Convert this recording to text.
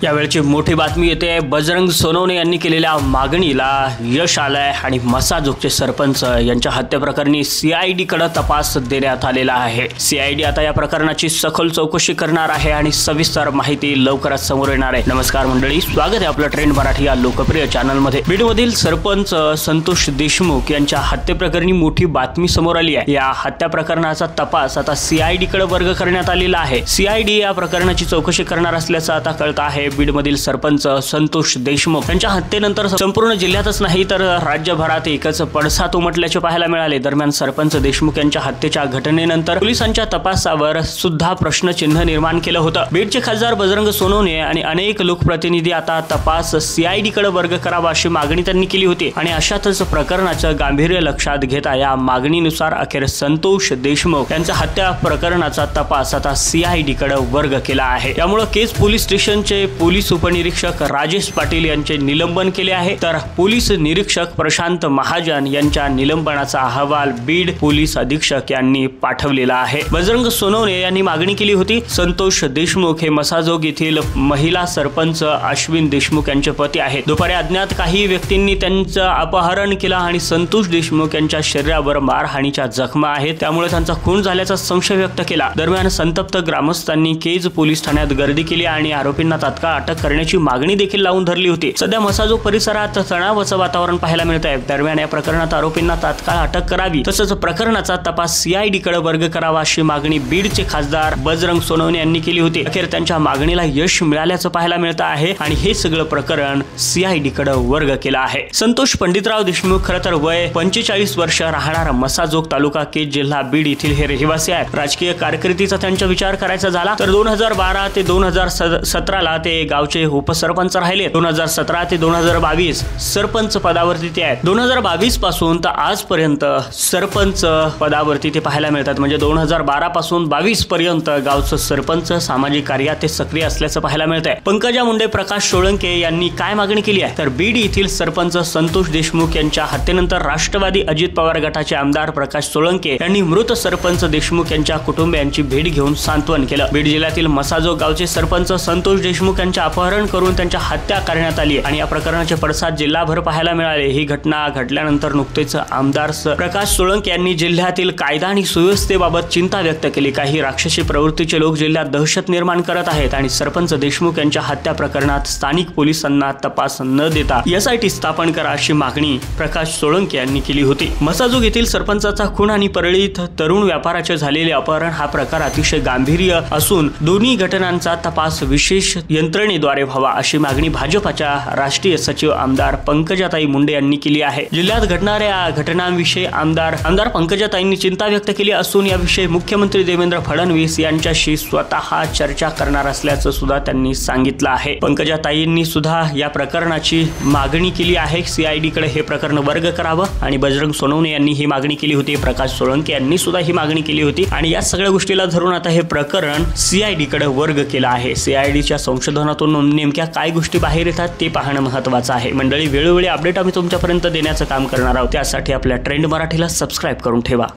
यावेळची मोठी बातमी येते आहे। बजरंग सोनवणे यांनी केलेल्या मागणीला यश आलंय आणि मसाजोगचे सरपंच यांच्या हत्येप्रकरणी सीआयडी कडे तपास देण्यात आलेला आहे। सीआयडी आता या प्रकरणाची सखोल चौकशी करणार आहे आणि सविस्तर माहिती लवकरच समोर येणार आहे। नमस्कार मंडळी, स्वागत आहे आपलं ट्रेंड मराठी या लोकप्रिय चॅनल मध्ये। बीडमधील सरपंच संतोष देशमुख यांच्या हत्येप्रकरणी मोठी बातमी समोर आली आहे। या हत्या प्रकरणाचा तपास आता सीआयडी कडे वर्ग करण्यात आलेला आहे। सीआयडी या प्रकरणाची चौकशी करणार असल्याचं आता कळत आहे। बीडमधील सरपंच संतोष देशमुख यांच्या हत्येनंतर संपूर्ण जिल्ह्यातच नाही तर राज्यभरात एकच पडसाद उमटल्याचे पाहायला मिळाले। दरम्यान सरपंच देशमुख यांच्या हत्येच्या घटनेनंतर पोलिसांच्या तपासावर सुद्धा प्रश्नचिन्ह निर्माण केलं होतं। बीडचे खासदार बजरंग सोनवणे आणि अनेक लोकप्रतिनिधी आता तपास सीआयडी कडे वर्ग करावा अशी मागणी त्यांनी केली होती आणि अशातच प्रकरणाचं गांभीर्य लक्षात घेता या मागणीनुसार अखेर संतोष देशमुख यांच्या हत्या प्रकरणाचा तपास आता सीआयडी कडे वर्ग केला आहे। त्यामुळे केस पोलीस स्टेशनचे पोलीस उपनिरीक्षक राजेश पाटील यांचे निलंबन केले आहे, तर पोलीस निरीक्षक प्रशांत महाजन यांच्या निलंबनाचा अहवाल बीड पोलीस अधीक्षक यांनी पाठवलेला आहे। बजरंग सोनवणे यांनी मागणी केली होती। संतोष देशमुख हे मसाजोग येथील महिला सरपंच अश्विन देशमुख यांचे पती आहेत। दुपारी अज्ञात काही व्यक्तींनी त्यांचं अपहरण केलं आणि संतोष देशमुख यांच्या शरीरावर मारहाणीच्या जखमा आहेत, त्यामुळे त्यांचा खून झाल्याचा संशय व्यक्त केला। दरम्यान संतप्त ग्रामस्थांनी केज पोलीस ठाण्यात गर्दी केली आणि आरोपींना तात्काळ अटक करण्याची मागणी देखील लावून धरली होती। सध्या मसाजोग परिसरात तणावाचं वातावरण पाहायला मिळत आहे। दरम्यान या प्रकरणात आरोपींना तात्काळ अटक करावी तसंच प्रकरणाचा तपास सीआयडी कडे वर्ग करावा अशी मागणी बीडचे खासदार बजरंग सोनवणे यांनी केली होती। अखेर त्यांच्या मागणीला यश मिळाल्याचं पाहायला मिळत आहे आणि हे सगळं प्रकरण सीआयडी कडे वर्ग केलं आहे। संतोष पंडितराव देशमुख खरं तर वय 45 वर्ष, राहणार मसाजोग तालुका केज जिल्हा बीड येथील हे रहिवासी आहेत। राजकीय कारकिर्दीचा त्यांचा विचार करायचा झाला तर 2012 ते 2017 ला ते गावचे उपसरपंच राहिले। 2017 ते 2022 सरपंच पदावरती ते आहेत। 2022 पासून तर आजपर्यंत सरपंच पदावरती ते पाहायला मिळतात। म्हणजे 2012 पासून 22 पर्यंत गावचं सरपंच सामाजिक कार्यात ते सक्रिय असल्याचं पाहायला मिळत आहे। पंकजा मुंडे, प्रकाश सोळंके यांनी काय मागणी केली आहे तर बीड येथील सरपंच संतोष देशमुख यांच्या हत्येनंतर राष्ट्रवादी अजित पवार गटाचे आमदार प्रकाश सोळंके यांनी मृत सरपंच देशमुख यांच्या कुटुंबियांची भेट घेऊन सांत्वन केलं। बीड जिल्ह्यातील मसाजोग गावचे सरपंच संतोष देशमुख यांचे अपहरण करून त्यांच्या हत्या करण्यात आली आणि या प्रकरणाचे पडसाद जिल्हाभर पाहायला मिळाले। ही घटना घडल्यानंतर नुकतेच आमदार प्रकाश सोळंके यांनी जिल्ह्यातील कायदा आणि सुव्यवस्थेबाबत चिंता व्यक्त केली। काही राक्षसी प्रवृत्तीचे लोक जिल्ह्यात दहशत निर्माण करत आहेत आणि सरपंच देशमुख यांच्या हत्या प्रकरणात स्थानिक पोलिसांना तपास न देता एसआयटी स्थापन करा अशी मागणी प्रकाश सोळंके यांनी केली होती। मसाजोग येथील सरपंचाचा खून आणि परळीत तरुण व्यापाराचे झालेले अपहरण हा प्रकार अतिशय गांभीर्य असून दोन्ही घटनांचा तपास विशेष यंत्रणेद्वारे व्हावा अशी मागणी भाजपच्या राष्ट्रीय सचिव आमदार पंकजाताई मुंडे यांनी केली आहे। जिल्ह्यात घडणाऱ्या घटनांविषयी आमदार पंकजाताईंनी चिंता व्यक्त केली असून याविषयी मुख्यमंत्री देवेंद्र फडणवीस यांच्याशी स्वतः चर्चा करणार असल्याचं सुद्धा त्यांनी सांगितलं आहे। पंकजाताईंनी सुद्धा या प्रकरणाची मागणी केली आहे। सीआयडी कडे हे प्रकरण वर्ग करावं आणि बजरंग सोनवणे यांनी ही मागणी केली होती। प्रकाश सोळंके यांनी सुद्धा ही मागणी केली होती आणि या सगळ्या गोष्टीला धरून आता हे प्रकरण सीआयडी कडे वर्ग केलं आहे। सीआयडीच्या संशोधनातून नेमक्या काय गोष्टी बाहेर येतात ते पाहणं महत्त्वाचं आहे। मंडळी, वेळोवेळी अपडेट आम्ही तुमच्यापर्यंत देण्याचं काम करणार आहोत, त्यासाठी आपल्या ट्रेंड मराठीला सबस्क्राईब करून ठेवा।